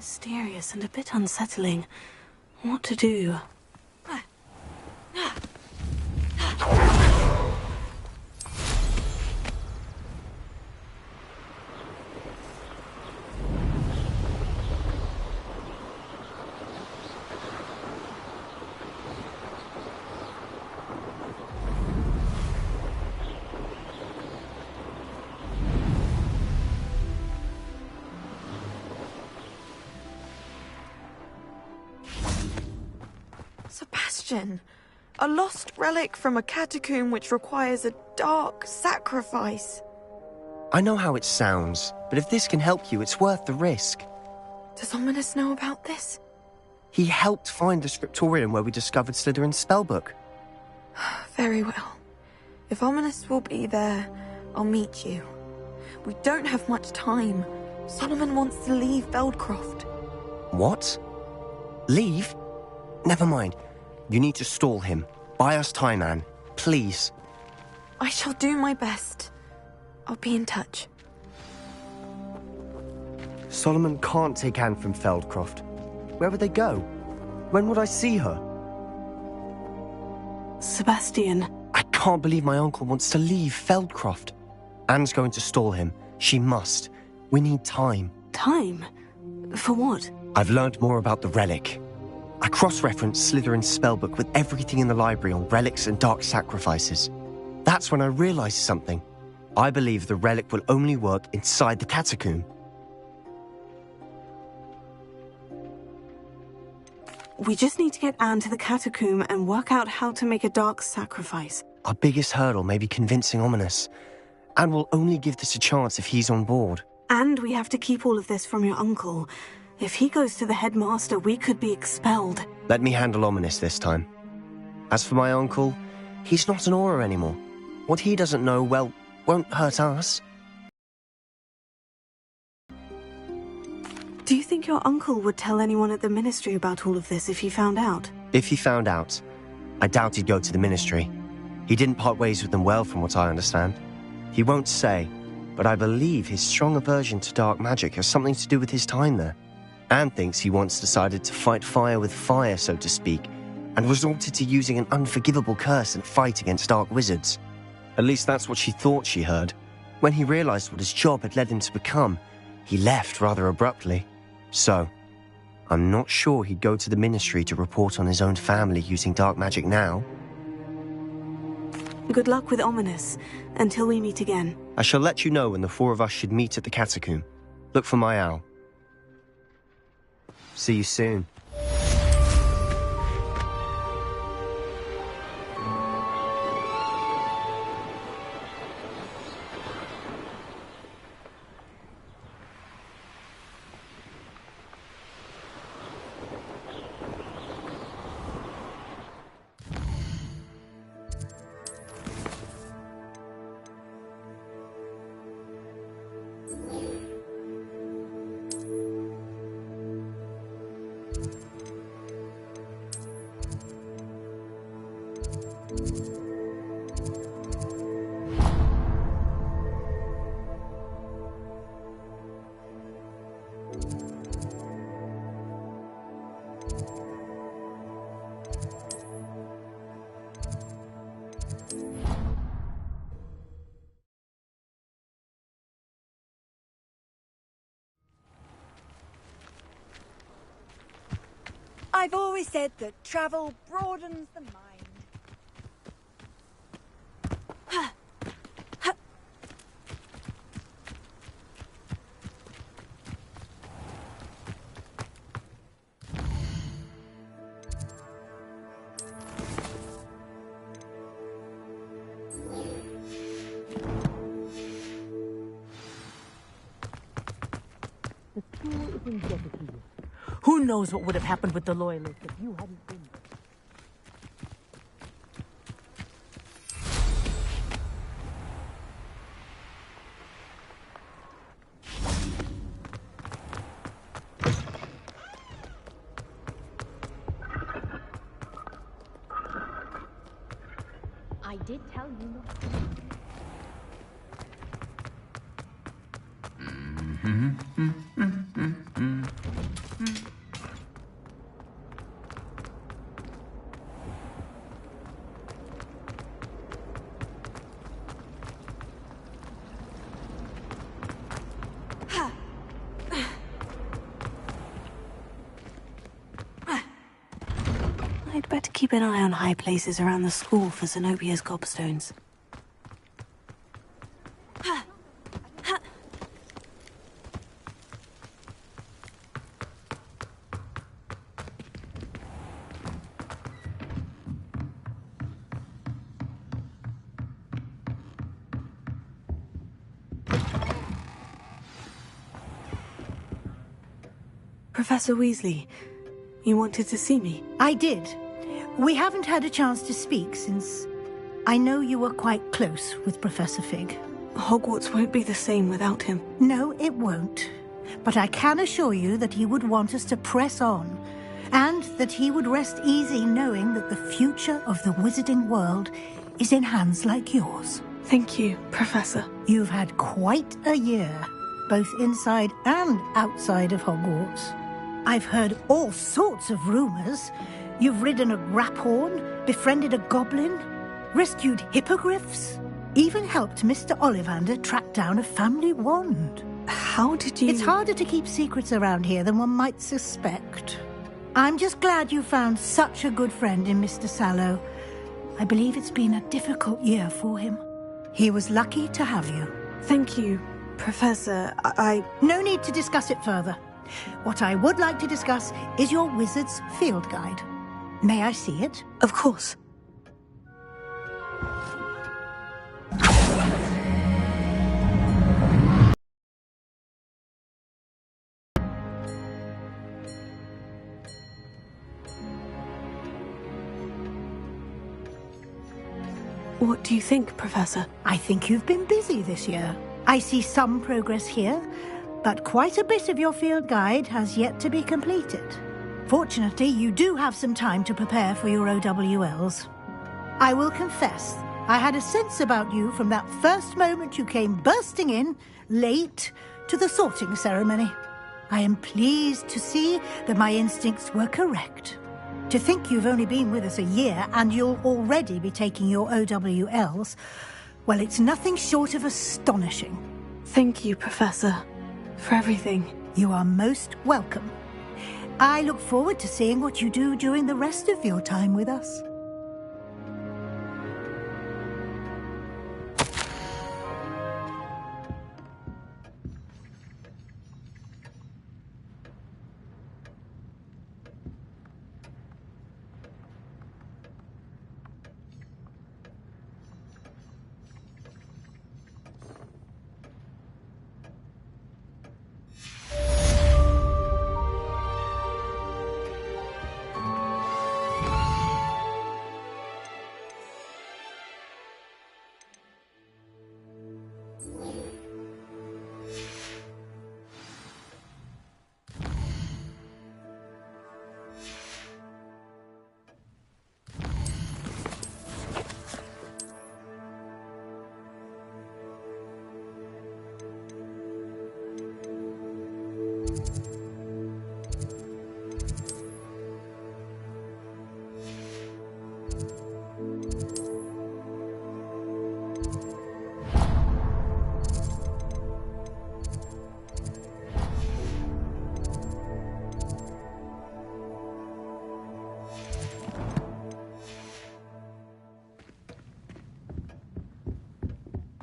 Mysterious and a bit unsettling. What to do? Sebastian, a lost relic from a catacomb which requires a dark sacrifice. I know how it sounds, but if this can help you, it's worth the risk. Does Ominous know about this? He helped find the scriptorium where we discovered Slytherin's spellbook. Very well. If Ominous will be there, I'll meet you. We don't have much time. Solomon wants to leave Feldcroft. What? Leave? Never mind. You need to stall him. Buy us time, Anne. Please. I shall do my best. I'll be in touch. Solomon can't take Anne from Feldcroft. Where would they go? When would I see her? Sebastian. I can't believe my uncle wants to leave Feldcroft. Anne's going to stall him. She must. We need time. Time? For what? I've learned more about the relic. I cross-referenced Slytherin's spellbook with everything in the library on relics and dark sacrifices. That's when I realized something. I believe the relic will only work inside the catacomb. We just need to get Anne to the catacomb and work out how to make a dark sacrifice. Our biggest hurdle may be convincing Ominous. Anne will only give this a chance if he's on board. And we have to keep all of this from your uncle. If he goes to the headmaster, we could be expelled. Let me handle Ominous this time. As for my uncle, he's not an Auror anymore. What he doesn't know, well, won't hurt us. Do you think your uncle would tell anyone at the ministry about all of this if he found out? If he found out, I doubt he'd go to the ministry. He didn't part ways with them well, from what I understand. He won't say, but I believe his strong aversion to dark magic has something to do with his time there. Anne thinks he once decided to fight fire with fire, so to speak, and resorted to using an unforgivable curse in a fight against dark wizards. At least that's what she thought she heard. When he realized what his job had led him to become, he left rather abruptly. So, I'm not sure he'd go to the ministry to report on his own family using dark magic now. Good luck with Ominous, until we meet again. I shall let you know when the four of us should meet at the catacomb. Look for my owl. See you soon. I've always said that travel broadens the mind. The school is indebted to you. Who knows what would have happened with the Loyalists if you hadn't been there? I did tell you not to. better keep an eye on high places around the school for Zenobia's gobstones. Professor Weasley, you wanted to see me? I did. We haven't had a chance to speak since I know you were quite close with Professor Fig. Hogwarts won't be the same without him. No, it won't. But I can assure you that he would want us to press on, and that he would rest easy knowing that the future of the wizarding world is in hands like yours. Thank you, Professor. You've had quite a year, both inside and outside of Hogwarts. I've heard all sorts of rumors. You've ridden a graphorn, befriended a goblin, rescued hippogriffs, even helped Mr. Ollivander track down a family wand. How did you... It's harder to keep secrets around here than one might suspect. I'm just glad you found such a good friend in Mr. Sallow. I believe it's been a difficult year for him. He was lucky to have you. Thank you, Professor. No need to discuss it further. What I would like to discuss is your wizard's field guide. May I see it? Of course. What do you think, Professor? I think you've been busy this year. I see some progress here, but quite a bit of your field guide has yet to be completed. Fortunately, you do have some time to prepare for your OWLs. I will confess, I had a sense about you from that first moment you came bursting in, late, to the sorting ceremony. I am pleased to see that my instincts were correct. To think you've only been with us a year and you'll already be taking your OWLs, well, it's nothing short of astonishing. Thank you, Professor, for everything. You are most welcome. I look forward to seeing what you do during the rest of your time with us.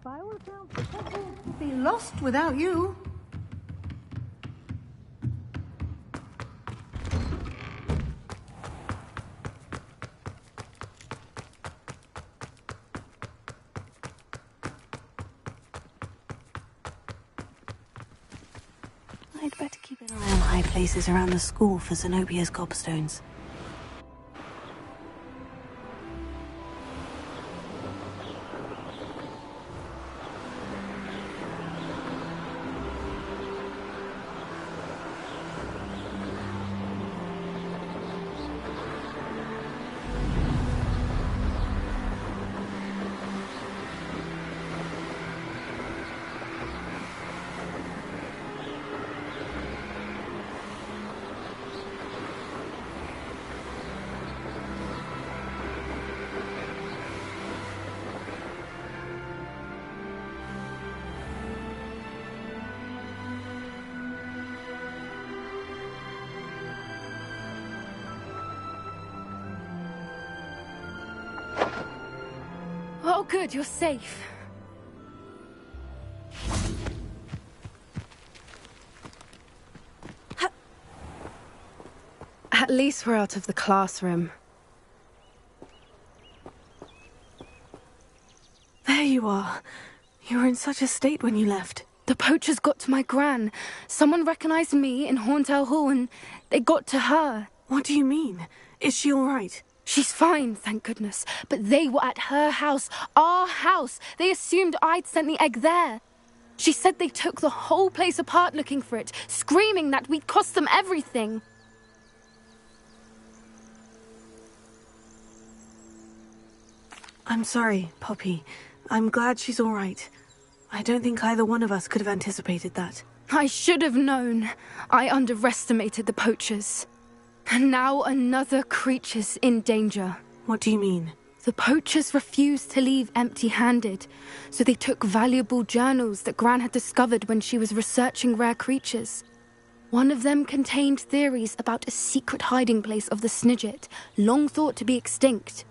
I would have be lost without you. I'd better keep an eye on high places around the school for Zenobia's gobstones. Oh good, you're safe. At least we're out of the classroom. There you are. You were in such a state when you left. The poachers got to my gran. Someone recognized me in Horndale Hall and they got to her. What do you mean? Is she all right? She's fine, thank goodness. But they were at her house, our house. They assumed I'd sent the egg there. She said they took the whole place apart looking for it, screaming that we'd cost them everything. I'm sorry, Poppy. I'm glad she's all right. I don't think either one of us could have anticipated that. I should have known. I underestimated the poachers. And now another creature's in danger. What do you mean? The poachers refused to leave empty-handed, so they took valuable journals that Gran had discovered when she was researching rare creatures. One of them contained theories about a secret hiding place of the Snidget, long thought to be extinct.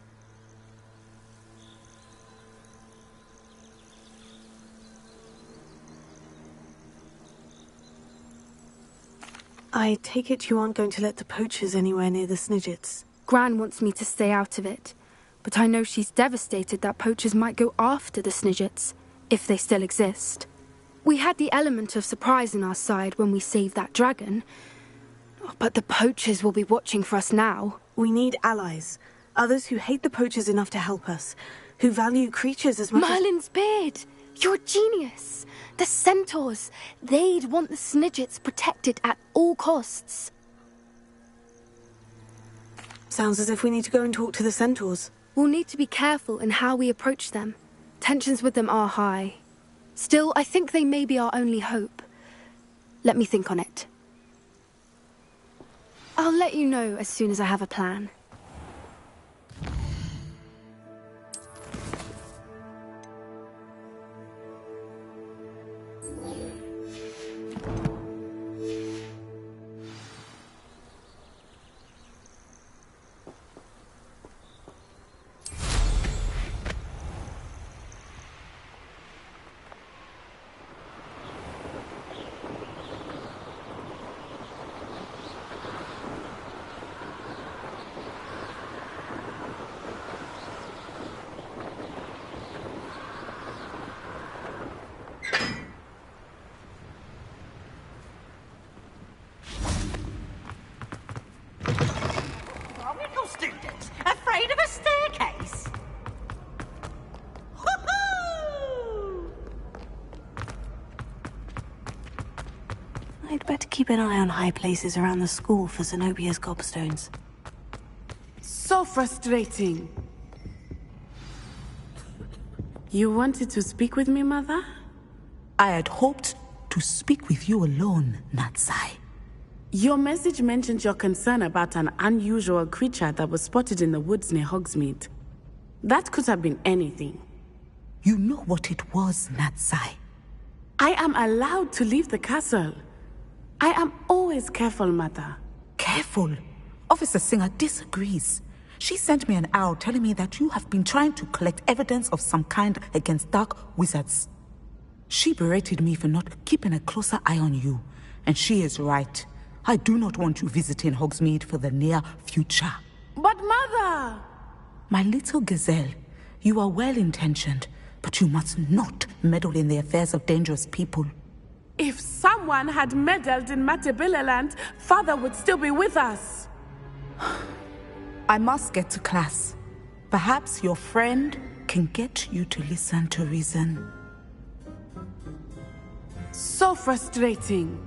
I take it you aren't going to let the poachers anywhere near the Snidgets. Gran wants me to stay out of it, but I know she's devastated that poachers might go after the Snidgets, if they still exist. We had the element of surprise on our side when we saved that dragon, but the poachers will be watching for us now. We need allies, others who hate the poachers enough to help us, who value creatures as much Merlin's beard! You're a genius! The centaurs! They'd want the Snidgets protected at all costs. Sounds as if we need to go and talk to the centaurs. We'll need to be careful in how we approach them. Tensions with them are high. Still, I think they may be our only hope. Let me think on it. I'll let you know as soon as I have a plan. Student, afraid of a staircase? I'd better keep an eye on high places around the school for Zenobia's gobstones. So frustrating. You wanted to speak with me, Mother? I had hoped to speak with you alone, Natsai. Your message mentioned your concern about an unusual creature that was spotted in the woods near Hogsmeade. That could have been anything. You know what it was, Natsai. I am allowed to leave the castle. I am always careful, Mother. Careful? Officer Singer disagrees. She sent me an owl telling me that you have been trying to collect evidence of some kind against dark wizards. She berated me for not keeping a closer eye on you, and she is right. I do not want you visiting Hogsmeade for the near future. But Mother! My little gazelle, you are well-intentioned, but you must not meddle in the affairs of dangerous people. If someone had meddled in Matabeleland, Father would still be with us. I must get to class. Perhaps your friend can get you to listen to reason. So frustrating.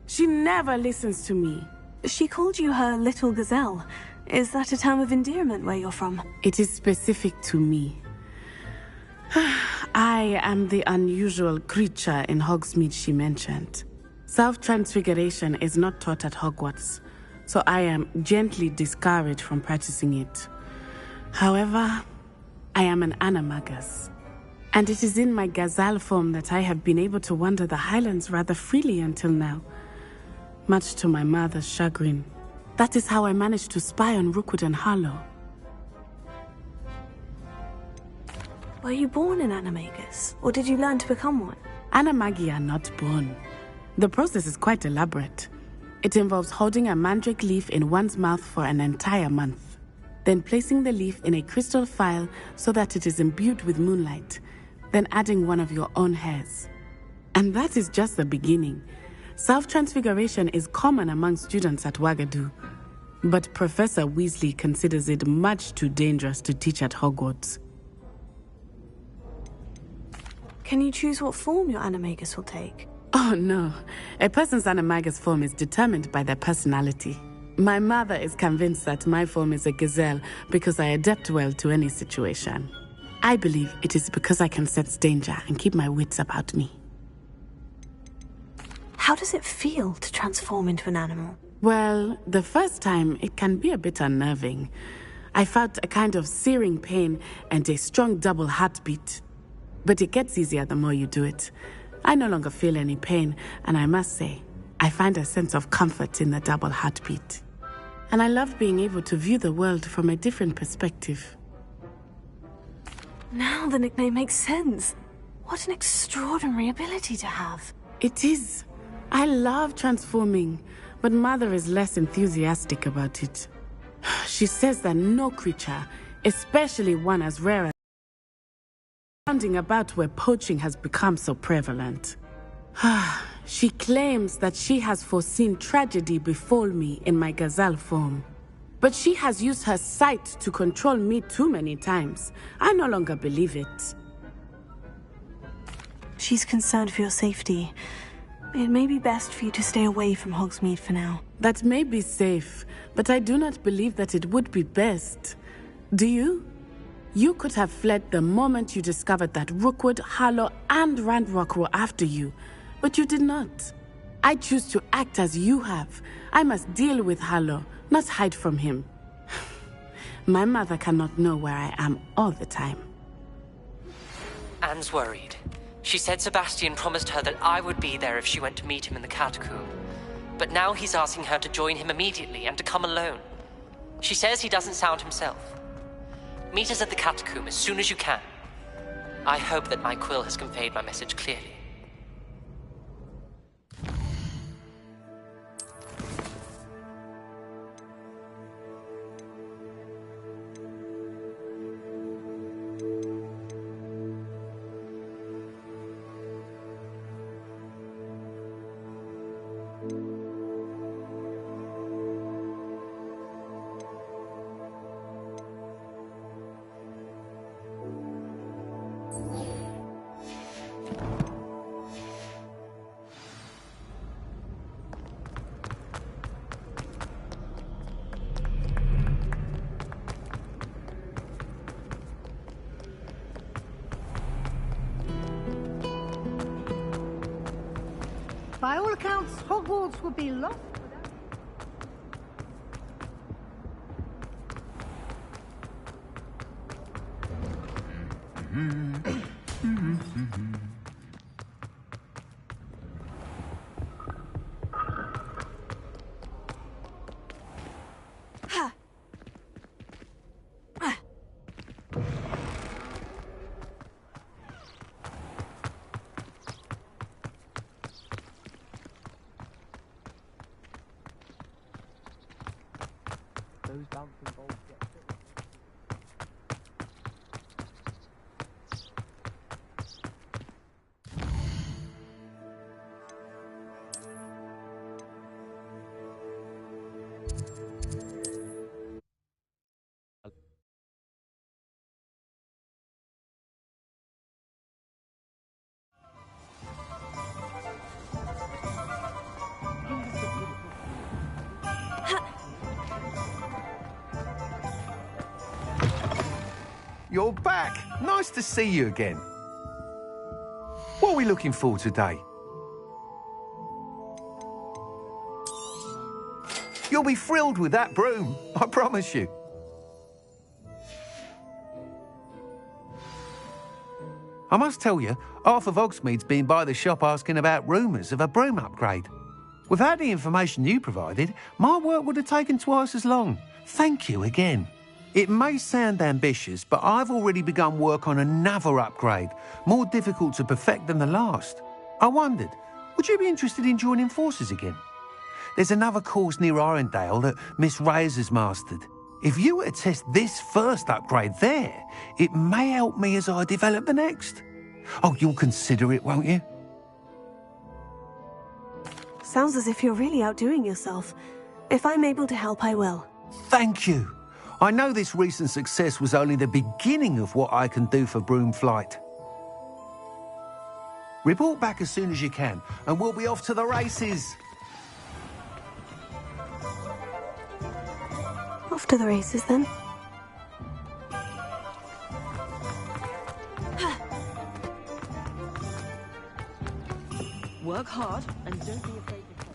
She never listens to me. She called you her little gazelle. Is that a term of endearment where you're from? It is specific to me. I am the unusual creature in Hogsmeade she mentioned. Self-transfiguration is not taught at Hogwarts, so I am gently discouraged from practicing it. However, I am an animagus, and it is in my gazelle form that I have been able to wander the Highlands rather freely until now. Much to my mother's chagrin. That is how I managed to spy on Rookwood and Harlow. Were you born an animagus, or did you learn to become one? Animagi are not born. The process is quite elaborate. It involves holding a mandrake leaf in one's mouth for an entire month, then placing the leaf in a crystal phial so that it is imbued with moonlight, then adding one of your own hairs. And that is just the beginning. Self-transfiguration is common among students at Wagadu, but Professor Weasley considers it much too dangerous to teach at Hogwarts. Can you choose what form your animagus will take? Oh no, a person's animagus form is determined by their personality. My mother is convinced that my form is a gazelle because I adapt well to any situation. I believe it is because I can sense danger and keep my wits about me. How does it feel to transform into an animal? Well, the first time it can be a bit unnerving. I felt a kind of searing pain and a strong double heartbeat. But it gets easier the more you do it. I no longer feel any pain, and I must say, I find a sense of comfort in the double heartbeat. And I love being able to view the world from a different perspective. Now the nickname makes sense. What an extraordinary ability to have. It is. I love transforming, but Mother is less enthusiastic about it. She says that no creature, especially one as rare as rounding about where poaching has become so prevalent. She claims that she has foreseen tragedy befall me in my gazelle form. But she has used her sight to control me too many times. I no longer believe it. She's concerned for your safety. It may be best for you to stay away from Hogsmeade for now. That may be safe, but I do not believe that it would be best. Do you? You could have fled the moment you discovered that Rookwood, Harlow, and Randrock were after you, but you did not. I choose to act as you have. I must deal with Harlow, not hide from him. My mother cannot know where I am all the time. Anne's worried. She said Sebastian promised her that I would be there if she went to meet him in the catacomb. But now he's asking her to join him immediately and to come alone. She says he doesn't sound himself. Meet us at the catacomb as soon as you can. I hope that my quill has conveyed my message clearly. By all accounts, Hogwarts will be lost Those bouncing balls get filled. You're back. Nice to see you again. What are we looking for today? You'll be thrilled with that broom, I promise you. I must tell you, half of Hogsmeade's been by the shop asking about rumours of a broom upgrade. Without the information you provided, my work would have taken twice as long. Thank you again. It may sound ambitious, but I've already begun work on another upgrade, more difficult to perfect than the last. I wondered, would you be interested in joining forces again? There's another course near Arendelle that Miss Reyes has mastered. If you were to test this first upgrade there, it may help me as I develop the next. Oh, you'll consider it, won't you? Sounds as if you're really outdoing yourself. If I'm able to help, I will. Thank you. I know this recent success was only the beginning of what I can do for Broomflight. Report back as soon as you can, and we'll be off to the races. Off to the races, then. Work hard and don't be afraid to fail.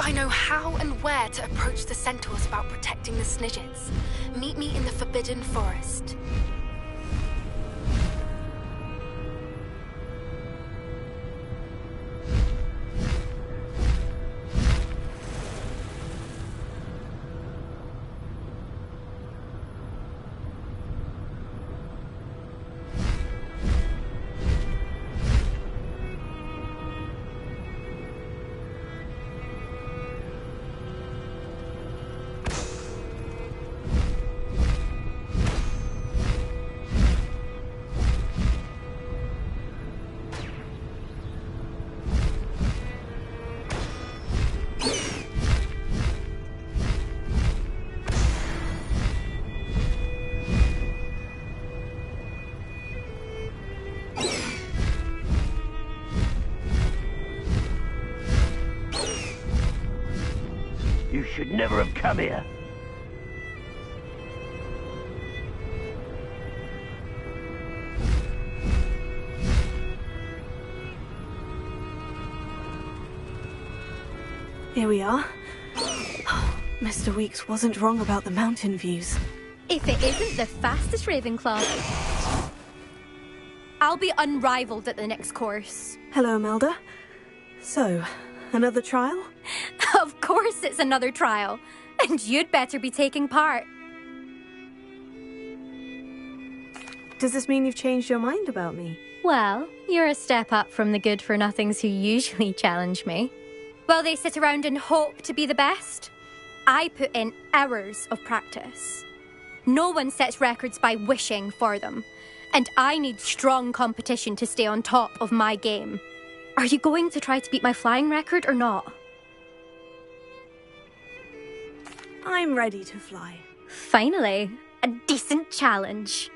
I know how and where to approach the centaurs about protecting the Snidgets. Meet me in the Forbidden Forest. You should never have come here. Here we are. Mr. Weeks wasn't wrong about the mountain views. If it isn't the fastest Ravenclaw, I'll be unrivaled at the next course. Hello, Imelda. So, another trial? Of course it's another trial. And you'd better be taking part. Does this mean you've changed your mind about me? Well, you're a step up from the good-for-nothings who usually challenge me. While they sit around and hope to be the best, I put in hours of practice. No one sets records by wishing for them, and I need strong competition to stay on top of my game. Are you going to try to beat my flying record or not? I'm ready to fly. Finally, a decent challenge.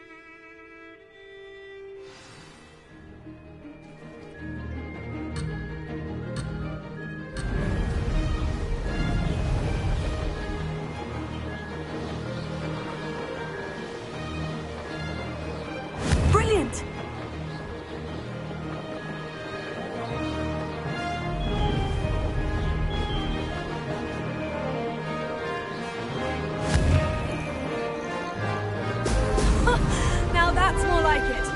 Brilliant! Now that's more like it.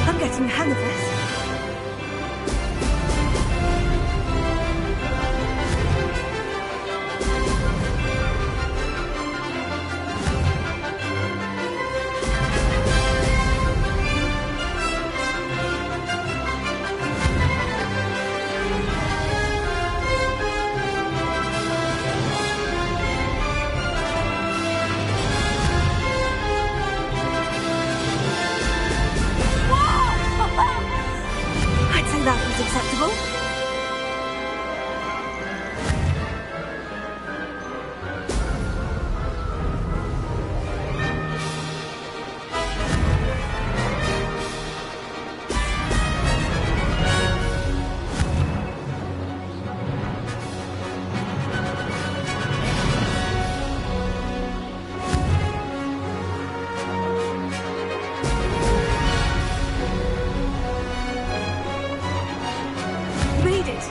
I'm getting the hang of this. I'd say that was acceptable. Made it.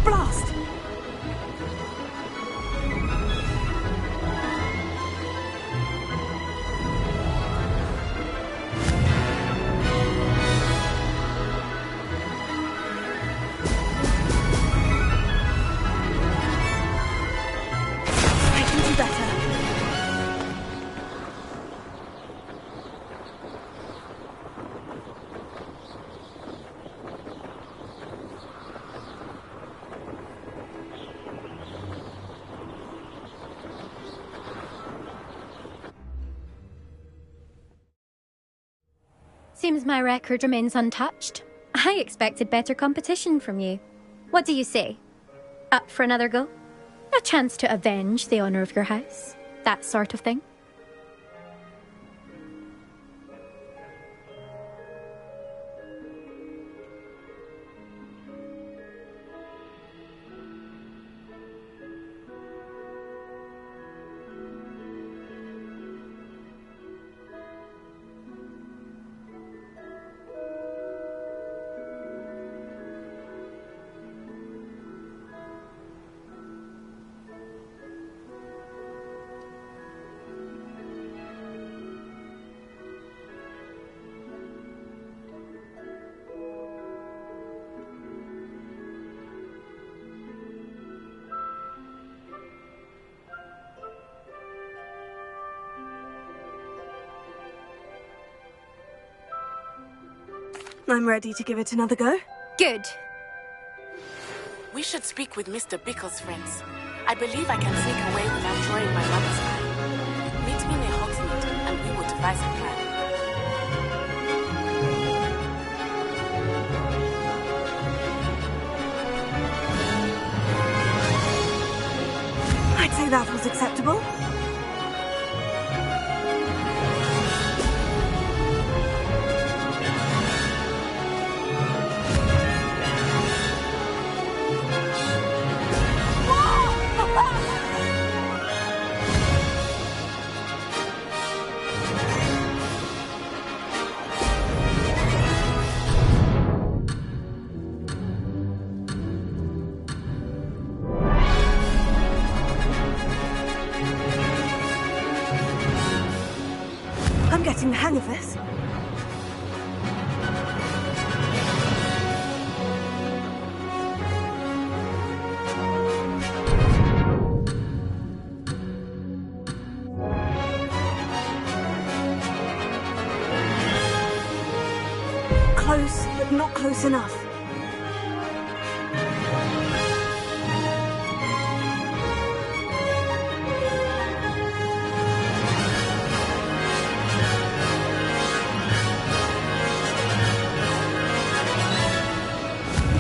Blast! I can do better. Seems my record remains untouched. I expected better competition from you. What do you say? Up for another go? A chance to avenge the honour of your house? That sort of thing? I'm ready to give it another go. Good. We should speak with Mr. Bickle's friends. I believe I can sneak away without drawing my mother's eye. devise a plan. I'd say that was acceptable. I'm getting the hang of this. Close, but not close enough.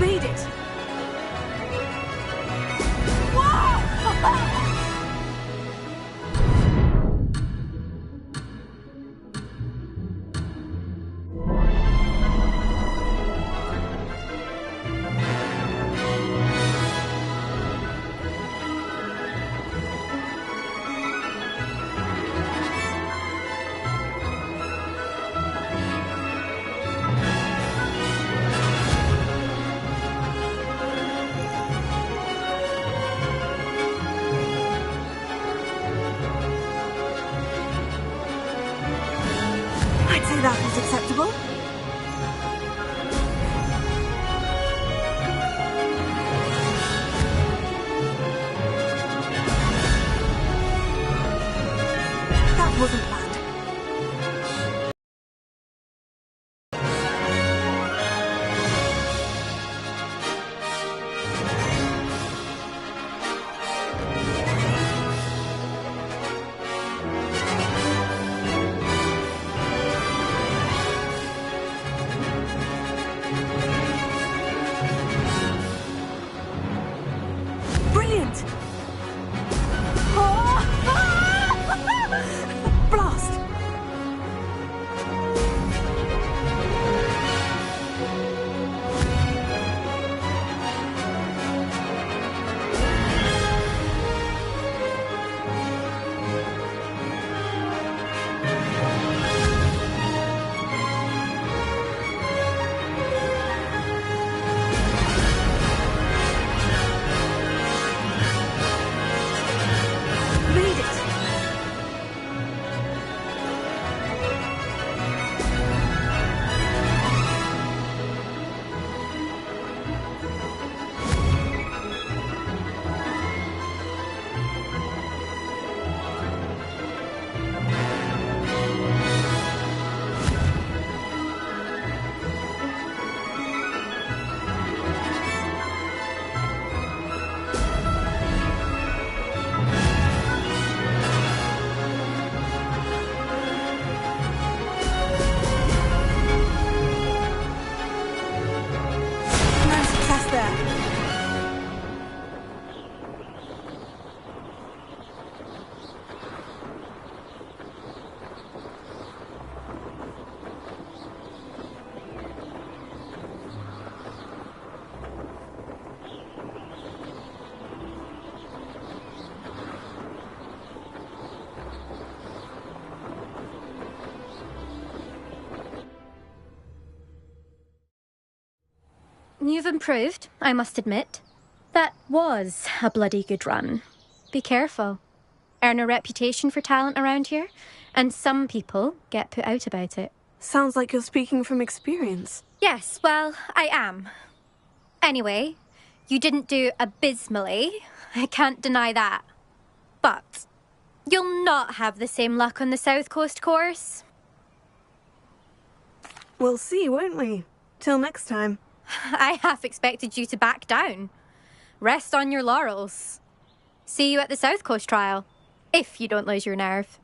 Made it! I'd say that was acceptable. That wasn't planned. Brilliant! Blast! Made it! No success there. You've improved, I must admit. That was a bloody good run. Be careful. Earn a reputation for talent around here, and some people get put out about it. Sounds like you're speaking from experience. Yes, well, I am. Anyway, you didn't do abysmally. I can't deny that. But you'll not have the same luck on the South Coast course. We'll see, won't we? Till next time. I half expected you to back down. Rest on your laurels. See you at the South Coast trial, if you don't lose your nerve.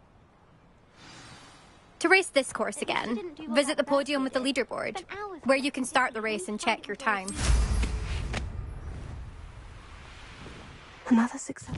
To race this course again, visit the podium with the leaderboard, where you can start the race and check your time. Another success.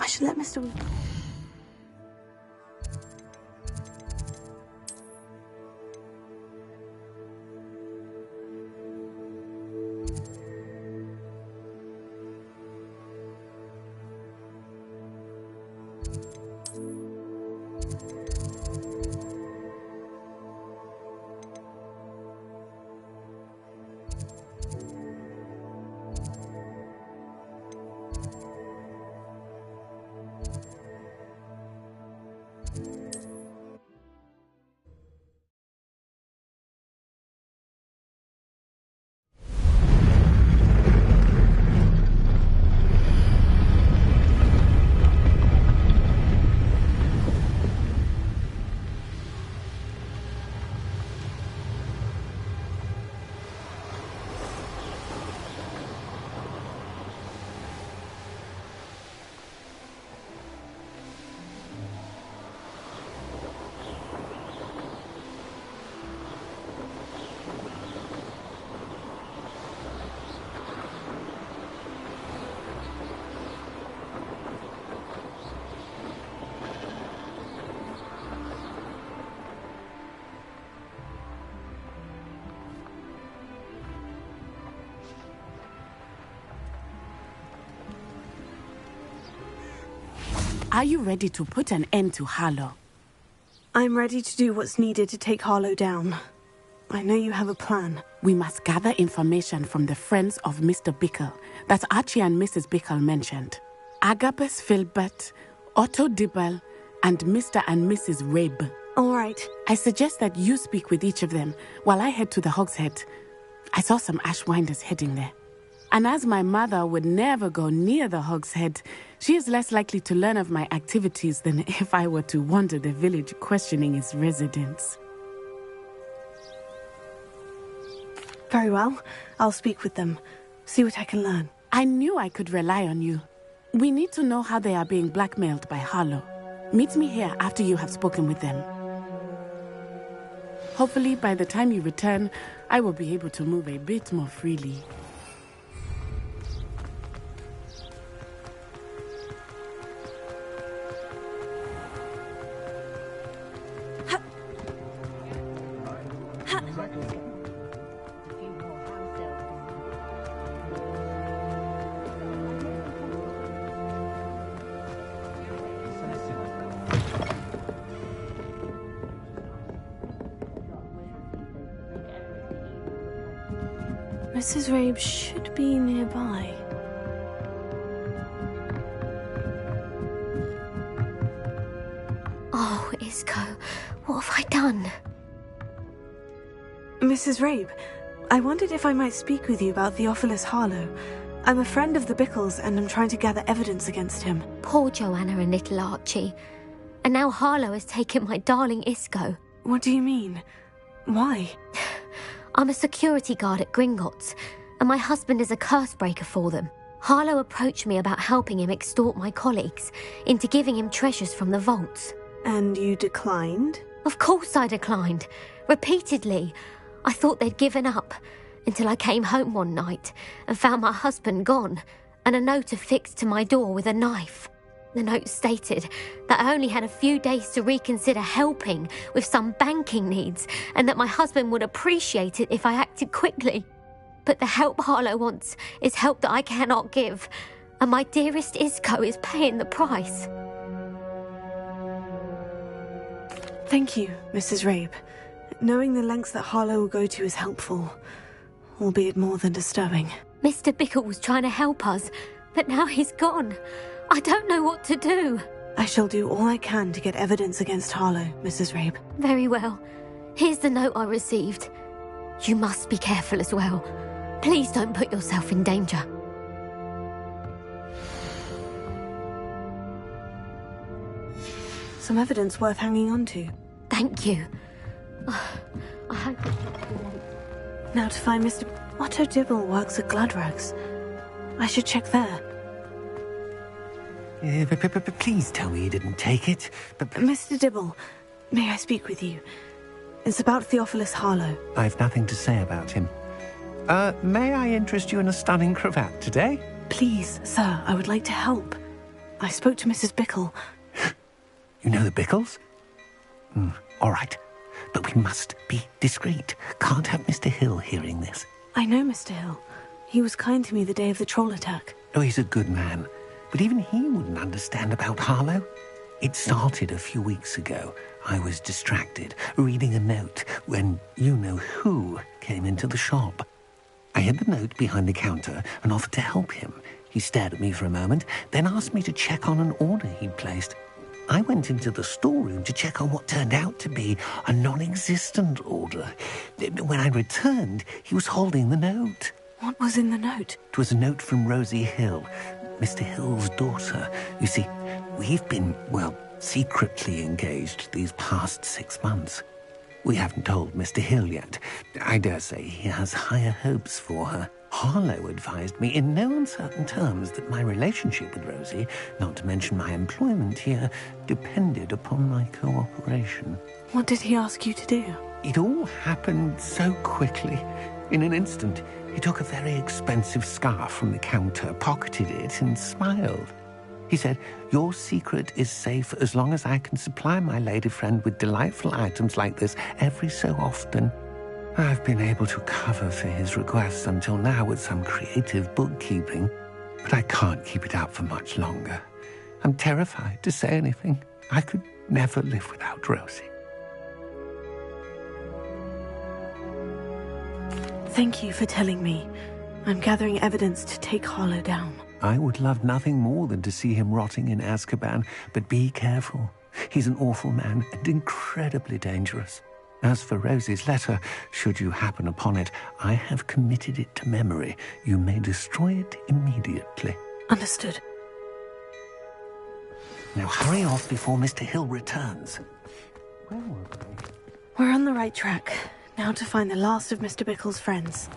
I should let Mr. Are you ready to put an end to Harlow? I'm ready to do what's needed to take Harlow down. I know you have a plan. We must gather information from the friends of Mr. Bickle that Archie and Mrs. Bickle mentioned. Agabus Filbert, Otto Dibble, and Mr. and Mrs. Rabe. All right. I suggest that you speak with each of them while I head to the Hogshead. I saw some Ashwinders heading there. And as my mother would never go near the Hogshead, she is less likely to learn of my activities than if I were to wander the village questioning its residents. Very well. I'll speak with them. See what I can learn. I knew I could rely on you. We need to know how they are being blackmailed by Harlow. Meet me here after you have spoken with them. Hopefully, by the time you return, I will be able to move a bit more freely. Mrs. Rabe should be nearby. Oh, Isco, what have I done? Mrs. Rabe, I wondered if I might speak with you about Theophilus Harlow. I'm a friend of the Bickles and I'm trying to gather evidence against him. Poor Joanna and little Archie. And now Harlow has taken my darling Isco. What do you mean? Why? I'm a security guard at Gringotts, and my husband is a curse breaker for them. Harlow approached me about helping him extort my colleagues into giving him treasures from the vaults. And you declined? Of course I declined. Repeatedly. I thought they'd given up, until I came home one night and found my husband gone, and a note affixed to my door with a knife. The note stated that I only had a few days to reconsider helping with some banking needs, and that my husband would appreciate it if I acted quickly. But the help Harlow wants is help that I cannot give, and my dearest Isco is paying the price. Thank you, Mrs. Rabe. Knowing the lengths that Harlow will go to is helpful, albeit more than disturbing. Mr. Bickle was trying to help us, but now he's gone. I don't know what to do. I shall do all I can to get evidence against Harlow, Mrs. Rabe. Very well. Here's the note I received. You must be careful as well. Please don't put yourself in danger. Some evidence worth hanging on to. Thank you. I hope it's... Now to find Mr. Otto Dibble works at Gladrags. I should check there. Please tell me you didn't take it. Mr. Dibble, may I speak with you? It's about Theophilus Harlow. I've nothing to say about him. May I interest you in a stunning cravat today? Please, sir, I would like to help. I spoke to Mrs. Bickle. You know the Bickles? All right. But we must be discreet. Can't have Mr. Hill hearing this. I know Mr. Hill. He was kind to me the day of the troll attack. Oh, he's a good man. But even he wouldn't understand about Harlow. It started a few weeks ago. I was distracted, reading a note, when you-know-who came into the shop. I hid the note behind the counter and offered to help him. He stared at me for a moment, then asked me to check on an order he'd placed. I went into the storeroom to check on what turned out to be a non-existent order. When I returned, he was holding the note. What was in the note? It was a note from Rosie Hill, Mr. Hill's daughter. You see, we've been, secretly engaged these past 6 months. We haven't told Mr. Hill yet. I dare say he has higher hopes for her. Harlow advised me in no uncertain terms that my relationship with Rosie, not to mention my employment here, depended upon my cooperation. What did he ask you to do? It all happened so quickly. In an instant, he took a very expensive scarf from the counter, pocketed it, and smiled. He said, "Your secret is safe as long as I can supply my lady friend with delightful items like this every so often." I've been able to cover for his requests until now with some creative bookkeeping, but I can't keep it up for much longer. I'm terrified to say anything. I could never live without Rosie. Thank you for telling me. I'm gathering evidence to take Harlow down. I would love nothing more than to see him rotting in Azkaban, but be careful. He's an awful man and incredibly dangerous. As for Rosie's letter, should you happen upon it, I have committed it to memory. You may destroy it immediately. Understood. Now hurry off before Mr. Hill returns. Where were we? We're on the right track. Now to find the last of Mr. Bickle's friends.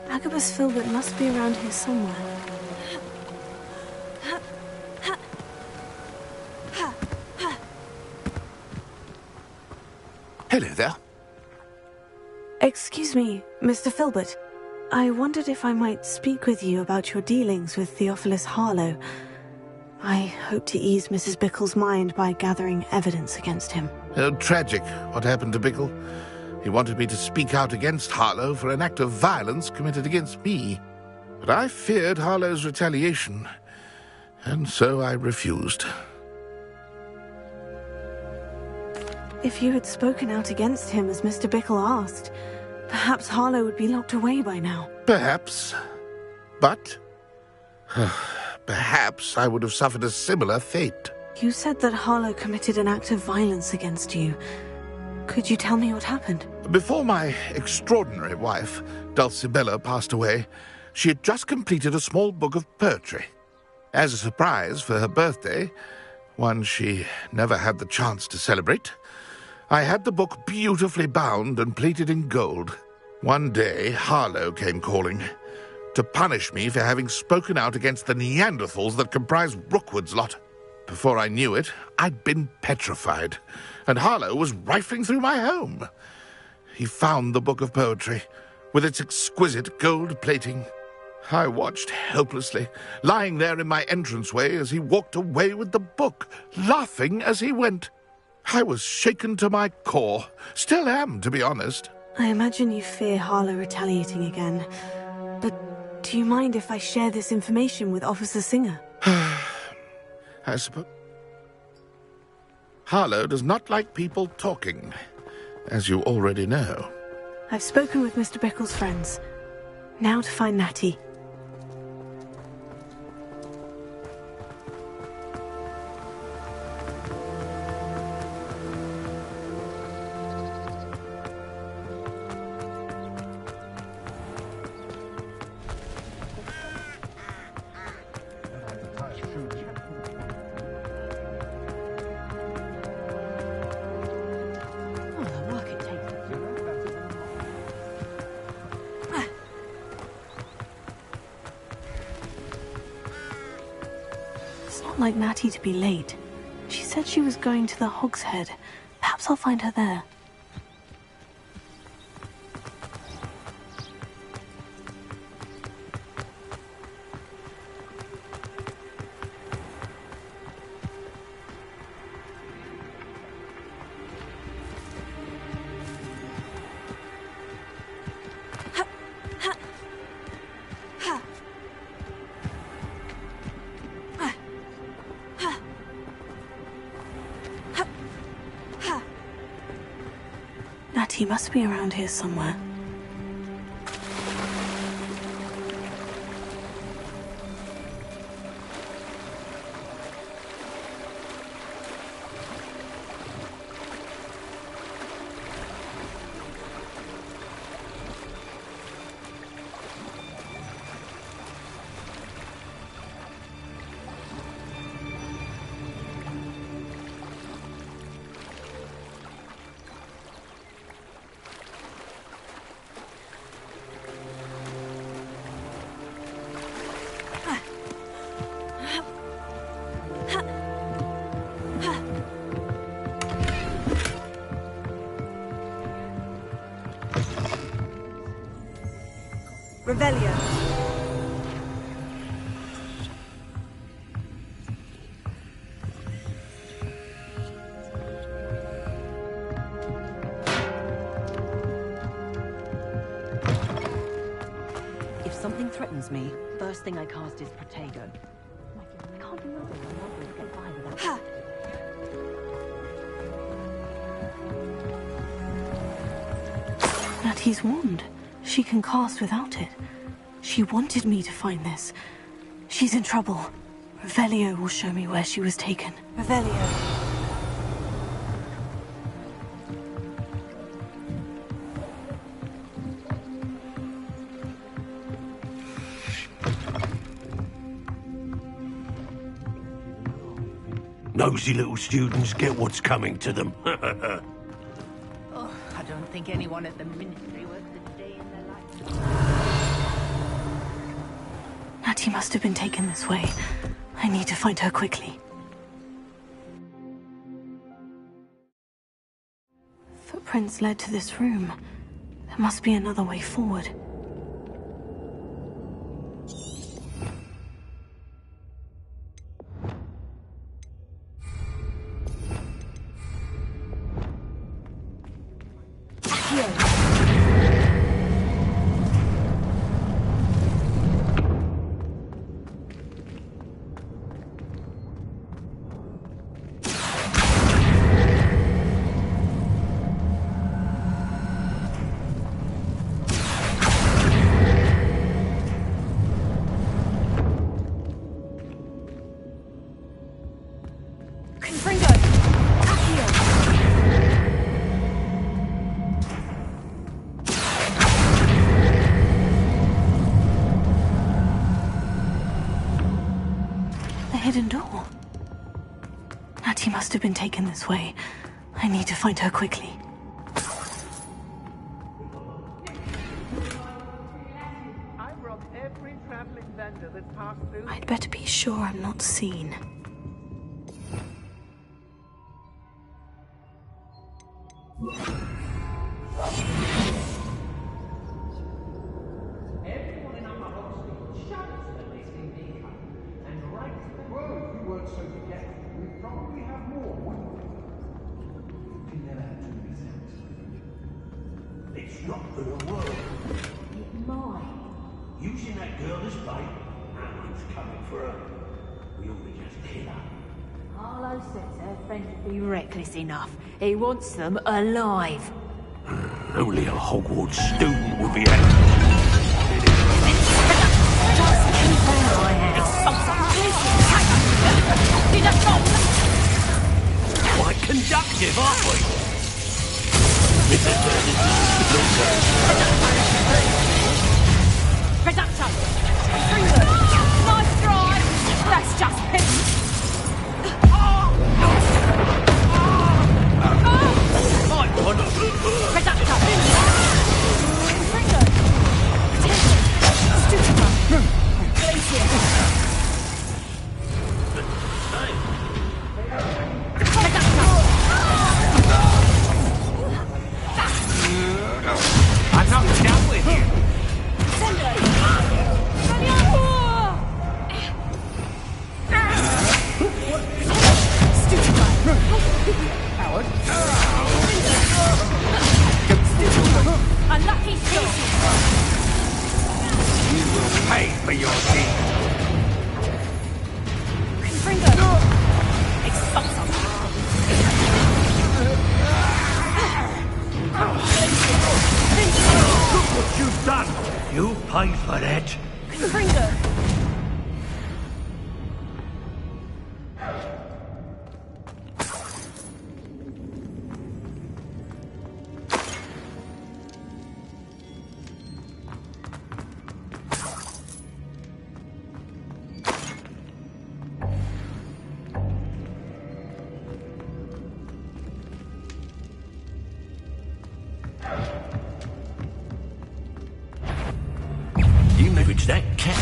Agabus Filbert must be around here somewhere. Hello there. Excuse me, Mr. Filbert. I wondered if I might speak with you about your dealings with Theophilus Harlow. I hope to ease Mrs. Bickle's mind by gathering evidence against him. Oh, tragic what happened to Bickle. He wanted me to speak out against Harlow for an act of violence committed against me. But I feared Harlow's retaliation, and so I refused. If you had spoken out against him as Mr. Bickle asked, perhaps Harlow would be locked away by now. Perhaps. But perhaps I would have suffered a similar fate. You said that Harlow committed an act of violence against you. Could you tell me what happened? Before my extraordinary wife, Dulcibella, passed away, she had just completed a small book of poetry. As a surprise for her birthday, one she never had the chance to celebrate, I had the book beautifully bound and plated in gold. One day, Harlow came calling to punish me for having spoken out against the Neanderthals that comprise Rookwood's lot. Before I knew it, I'd been petrified, and Harlow was rifling through my home. He found the book of poetry, with its exquisite gold plating. I watched helplessly, lying there in my entranceway as he walked away with the book, laughing as he went. I was shaken to my core. Still am, to be honest. I imagine you fear Harlow retaliating again. But do you mind if I share this information with Officer Singer? I suppose. Harlow does not like people talking, as you already know. I've spoken with Mr. Bickle's friends. Now to find Natty. Like Natty to be late. She said she was going to the Hog's Head. Perhaps I'll find her there. He must be around here somewhere. Revelio. If something threatens me, first thing I cast is Protego. I can't remember how numbers get by without... Natty's wand. She can cast without it. She wanted me to find this. She's in trouble. Revelio will show me where she was taken. Revelio. Nosy little students get what's coming to them. Oh, I don't think anyone at the Ministry works a day in their life. Natty must have been taken this way. I need to find her quickly. Footprints led to this room. There must be another way forward. Hidden door. Natty must have been taken this way. I need to find her quickly. I've robbed every traveling vendor that's passed through. I'd better be sure I'm not seen. It's not gonna work. It's mine. Using that girl as bait, no one's coming for her. We ought to just kill her. Harlow says her friend would be reckless enough. He wants them alive. Only a Hogwarts student would be able. Quite conductive, aren't we? Reductor! Nice drive! That's just him! I'm not done with you. Unlucky still. You will pay for your deed. Confringo. Expulsum. Look what you've done. You pay for that. Confringo. You maybe it's that cat.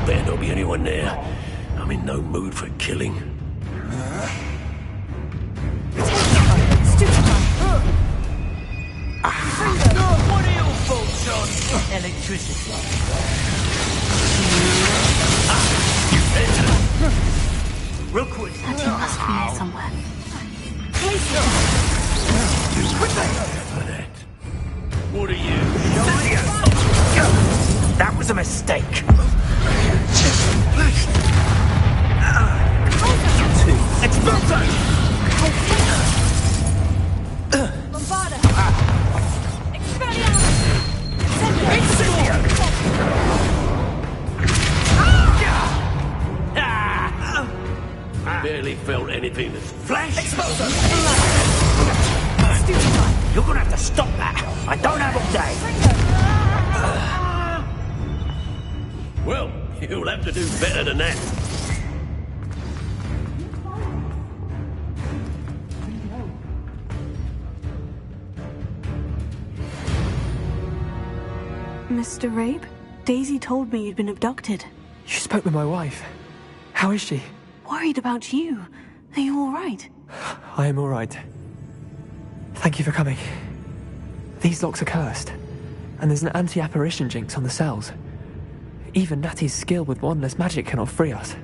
Better not be anyone there. I'm in no mood for killing. What are your thoughts on electricity? Real quick. That must be here somewhere. For that. What are you? That was a mistake. Expulso! Bombarda! Barely felt anything that's flash. Expulso! You're gonna have to stop that. I don't have all day. Well, you'll have to do better than that. Mr. Rabe, Daisy told me you'd been abducted. You spoke with my wife. How is she? Worried about you. Are you all right? I am all right. Thank you for coming. These locks are cursed, and there's an anti-apparition jinx on the cells. Even Natty's skill with wandless magic cannot free us.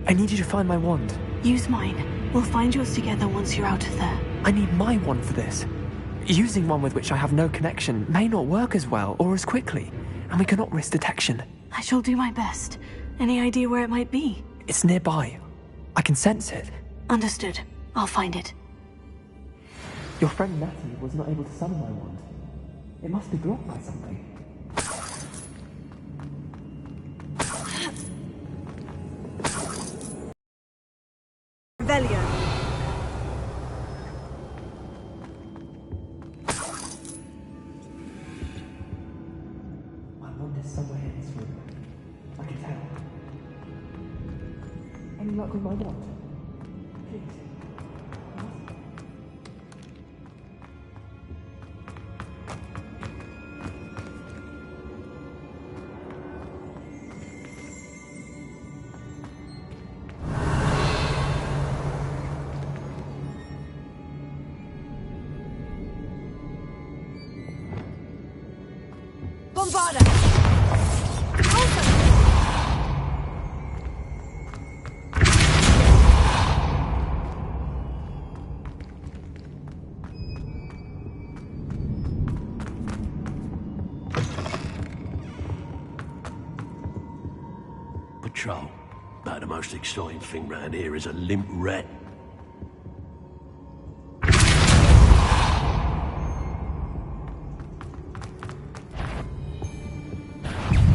I need you to find my wand. Use mine. We'll find yours together once you're out of there. I need my wand for this. Using one with which I have no connection may not work as well or as quickly, and we cannot risk detection. I shall do my best. Any idea where it might be? It's nearby. I can sense it. Understood. I'll find it. Your friend Natty was not able to summon my wand. It must be blocked by something. Revelio. My wand is somewhere in this room. I can tell. Any luck with my wand? Please. Bombarda! Patrol. About the most exciting thing round here is a limp rat.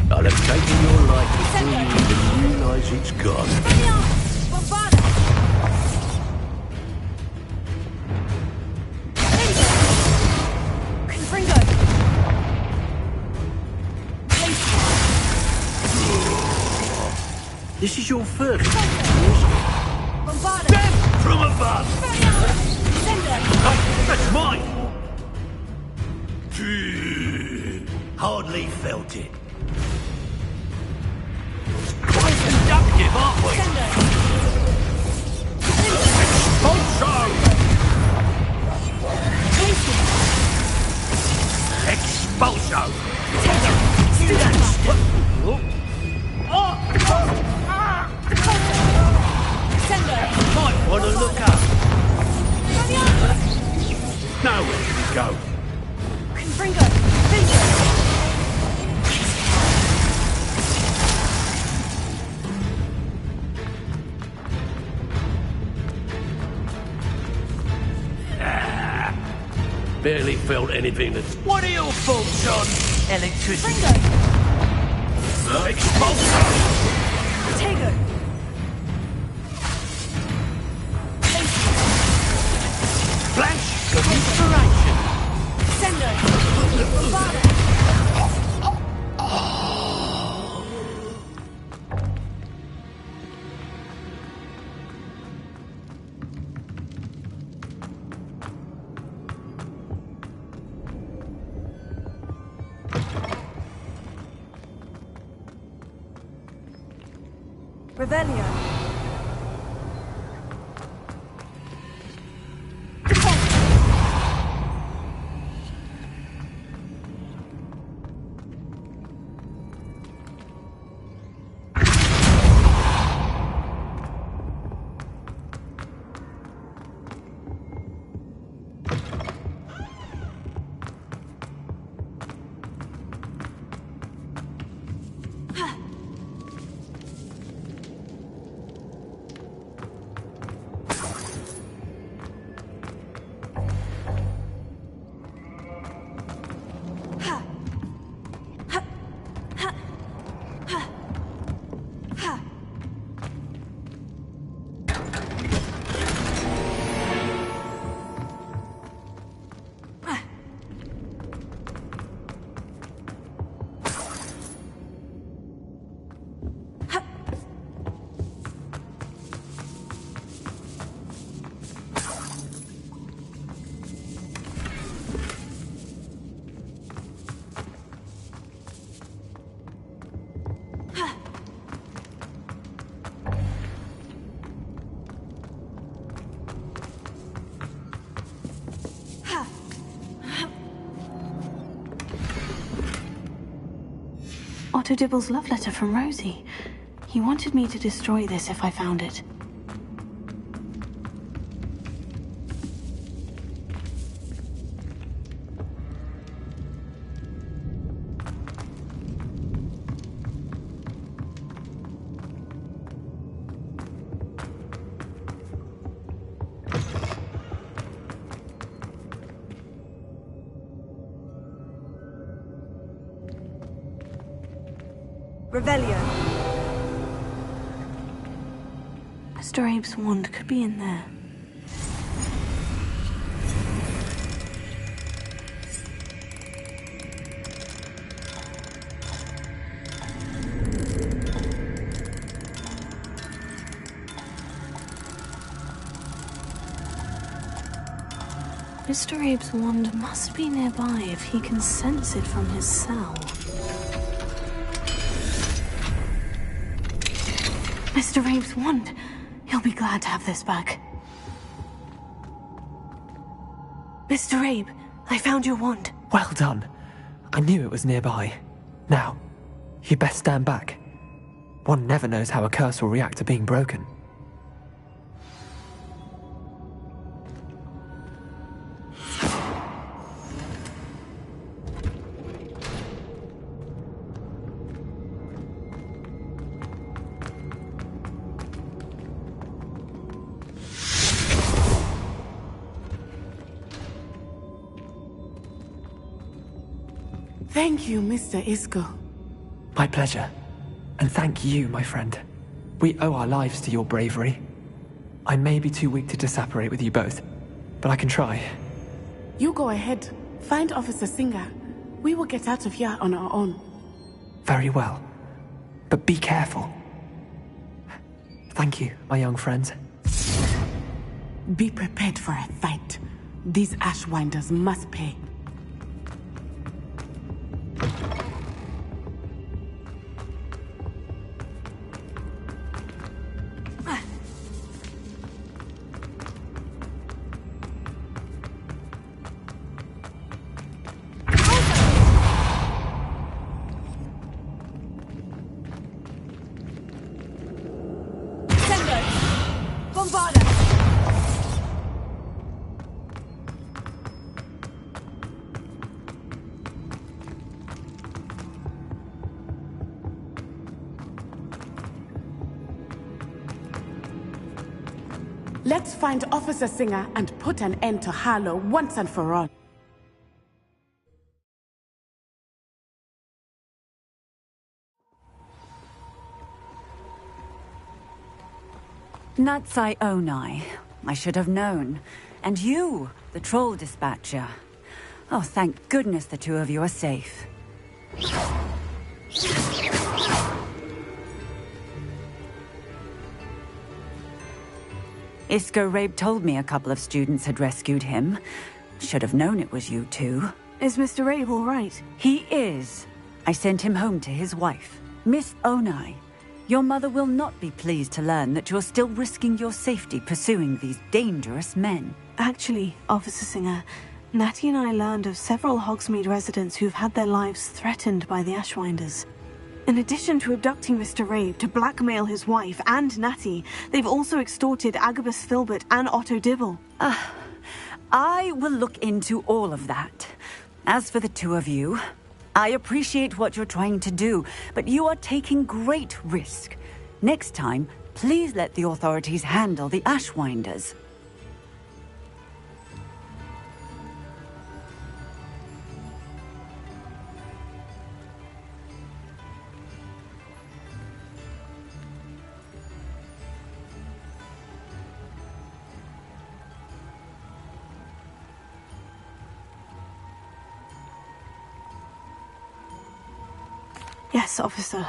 I'll have taken your life before you even realise it's gone. This is your first. Death from above! That's mine! Hardly felt it. Quite conductive, aren't we? Expulso! Might want to look up. Now where do we go? Barely felt anything that's... What are your thoughts on electricity? Expulso! Potato! Flash of inspiration! Sender! Revelio. Otto Dibble's love letter from Rosie. He wanted me to destroy this if I found it. Revelio. Mr. Abe's wand could be in there. Mr. Abe's wand must be nearby if he can sense it from his cell. Mr. Abe's wand. He'll be glad to have this back. Mr. Abe, I found your wand. Well done. I knew it was nearby. Now, you best stand back. One never knows how a curse will react to being broken. Thank you, Mr. Isco. My pleasure. And thank you, my friend. We owe our lives to your bravery. I may be too weak to disapparate with you both, but I can try. You go ahead. Find Officer Singer. We will get out of here on our own. Very well. But be careful. Thank you, my young friends. Be prepared for a fight. These Ashwinders must pay. Let's find Officer Singer and put an end to Harlow once and for all. Natsai Onai. I should have known. And you, the troll dispatcher. Oh, thank goodness the two of you are safe. Isco Rabe told me a couple of students had rescued him. Should have known it was you two. Is Mr. Rabe all right? He is. I sent him home to his wife. Miss Onai, your mother will not be pleased to learn that you're still risking your safety pursuing these dangerous men. Actually, Officer Singer, Natty and I learned of several Hogsmeade residents who've had their lives threatened by the Ashwinders. In addition to abducting Mr. Rabe to blackmail his wife and Natty, they've also extorted Agabus Filbert and Otto Dibble. I will look into all of that. As for the two of you, I appreciate what you're trying to do, but you are taking great risk. Next time, please let the authorities handle the Ashwinders. Yes, officer.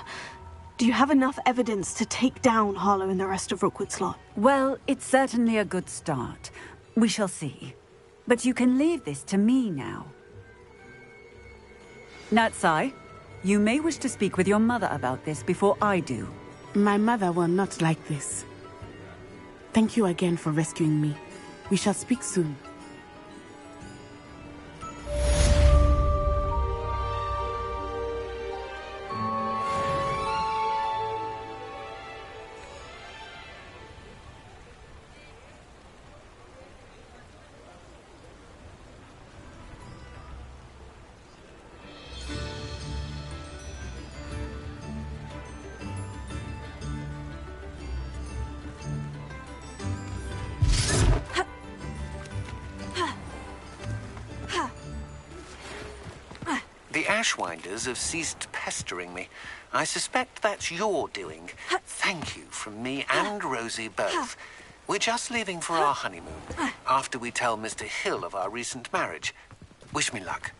Do you have enough evidence to take down Harlow and the rest of Rookwood Slot? Well, it's certainly a good start. We shall see. But you can leave this to me now. Natsai, you may wish to speak with your mother about this before I do. My mother will not like this. Thank you again for rescuing me. We shall speak soon. The Ashwinders have ceased pestering me. I suspect that's your doing. Thank you from me and Rosie both. We're just leaving for our honeymoon, after we tell Mr. Hill of our recent marriage. Wish me luck.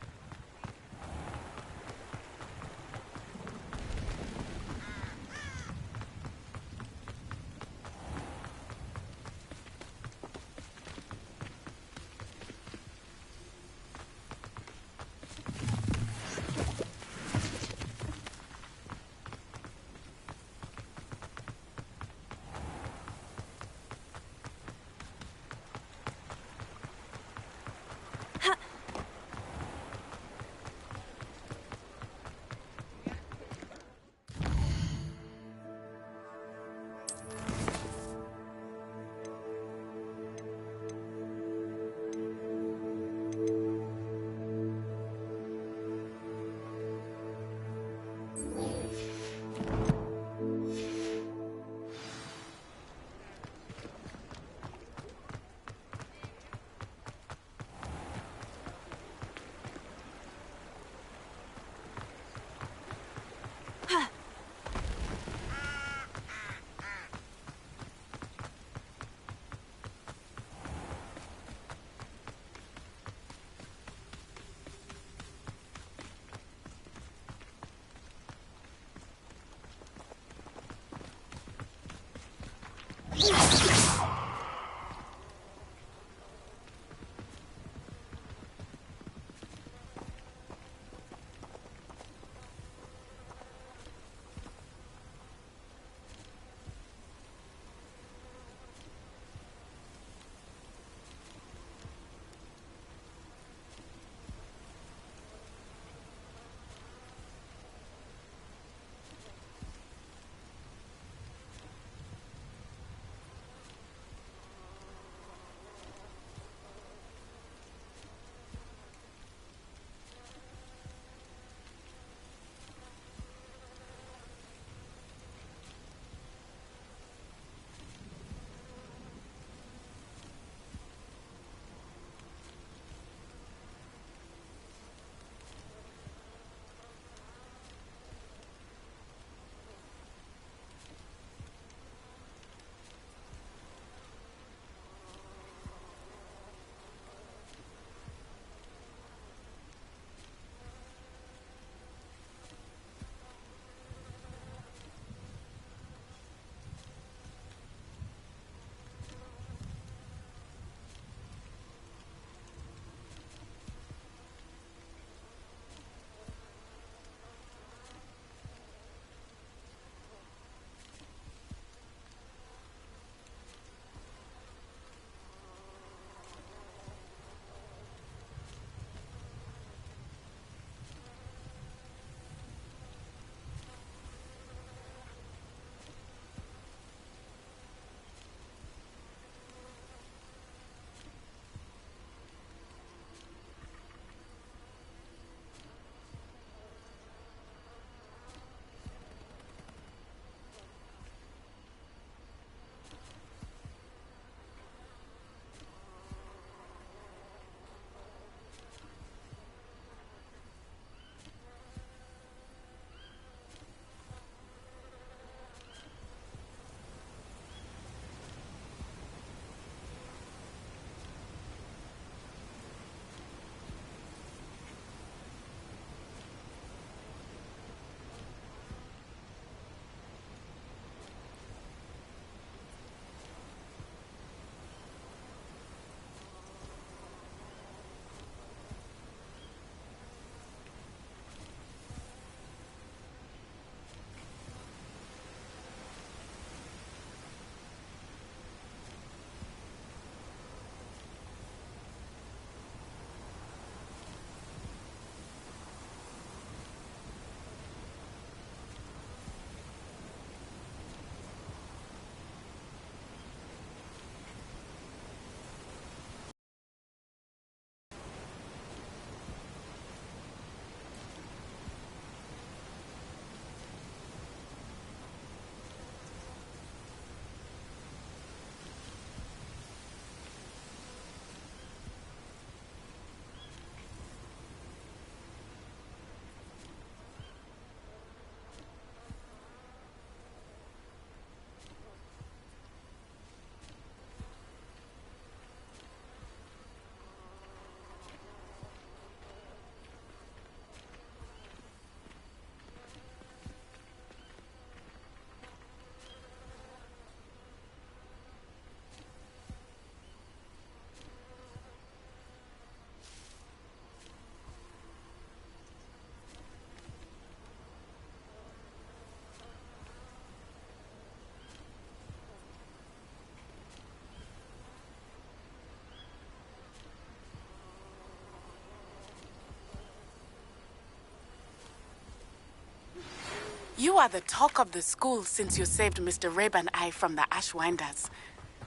You are the talk of the school since you saved Mr. Rabe and I from the Ashwinders.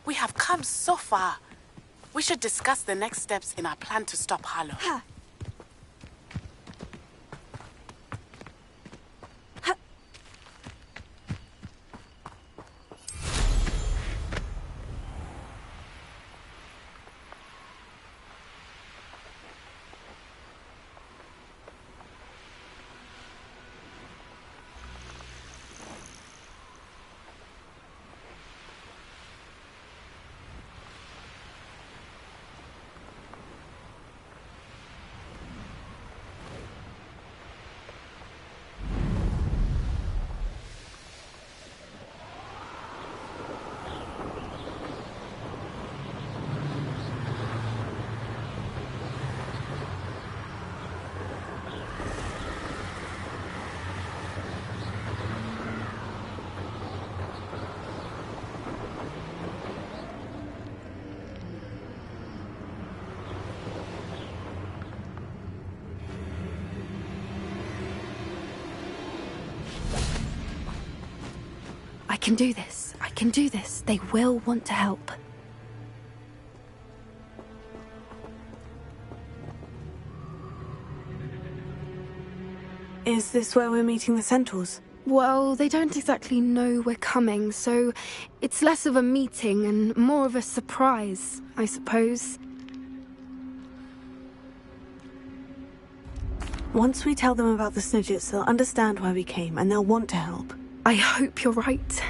We have come so far. We should discuss the next steps in our plan to stop Harlow. can do this. I can do this. They will want to help. Is this where we're meeting the centaurs? Well, they don't exactly know we're coming, so it's less of a meeting and more of a surprise, I suppose. Once we tell them about the Snidgets, they'll understand why we came and they'll want to help. I hope you're right.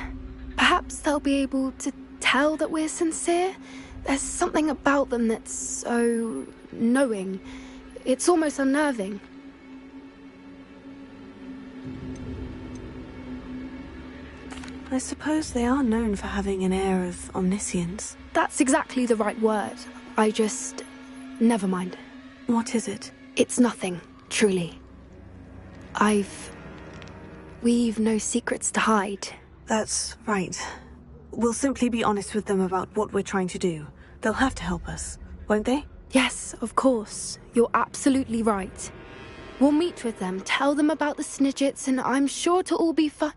Perhaps they'll be able to tell that we're sincere. There's something about them that's so knowing. It's almost unnerving. I suppose they are known for having an air of omniscience. That's exactly the right word. Never mind. What is it? It's nothing, truly. We've no secrets to hide. That's right. We'll simply be honest with them about what we're trying to do. They'll have to help us, won't they? Yes, of course. You're absolutely right. We'll meet with them, tell them about the Snidgets, and I'm sure to all be fine.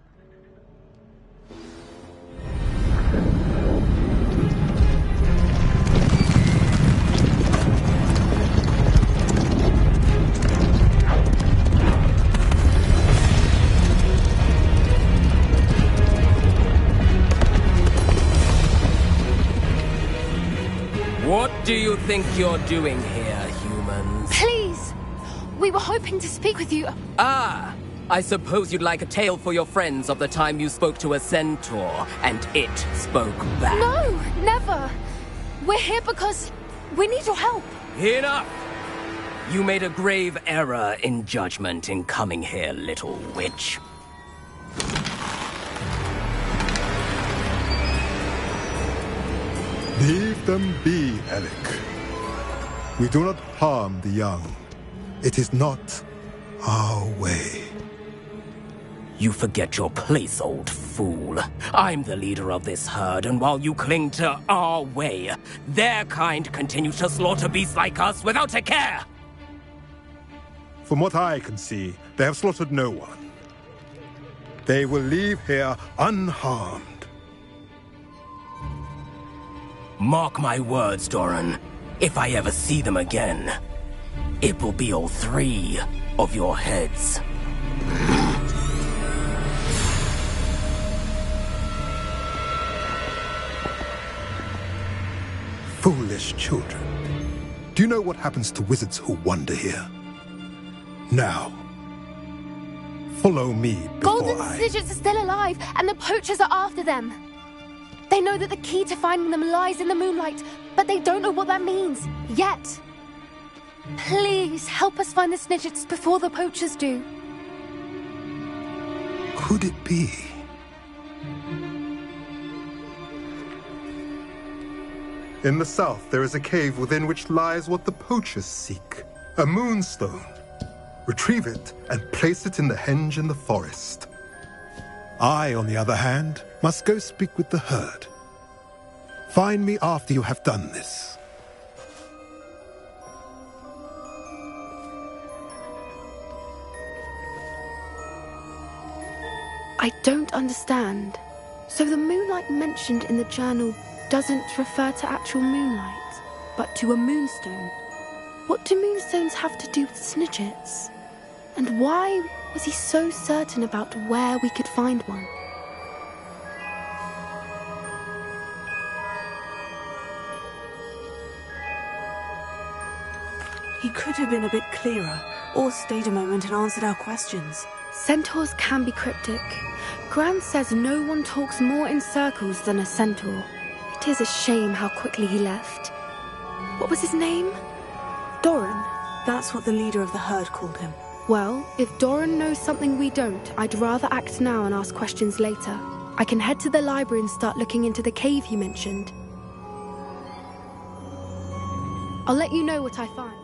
What do you think you're doing here, humans? Please! We were hoping to speak with you. Ah! I suppose you'd like a tale for your friends of the time you spoke to a centaur, and it spoke back. No! Never! We're here because we need your help. Enough! You made a grave error in judgment in coming here, little witch. Leave them be, Alec. We do not harm the young. It is not our way. You forget your place, old fool. I'm the leader of this herd, and while you cling to our way, their kind continue to slaughter beasts like us without a care! From what I can see, they have slaughtered no one. They will leave here unharmed. Mark my words, Doran. If I ever see them again, it will be all 3 of your heads. Foolish children. Do you know what happens to wizards who wander here? Now, follow me before Golden Snidgets are still alive, and the poachers are after them. They know that the key to finding them lies in the moonlight, but they don't know what that means, yet. Please, help us find the Snidgets before the poachers do. Could it be? In the south, there is a cave within which lies what the poachers seek. A moonstone. Retrieve it and place it in the henge in the forest. I, on the other hand, must go speak with the herd. Find me after you have done this. I don't understand. So the moonlight mentioned in the journal doesn't refer to actual moonlight, but to a moonstone. What do moonstones have to do with Snidgets? And why was he so certain about where we could find one? He could have been a bit clearer, or stayed a moment and answered our questions. Centaurs can be cryptic. Gran says no one talks more in circles than a centaur. It is a shame how quickly he left. What was his name? Doran? That's what the leader of the herd called him. Well, if Doran knows something we don't, I'd rather act now and ask questions later. I can head to the library and start looking into the cave you mentioned. I'll let you know what I find.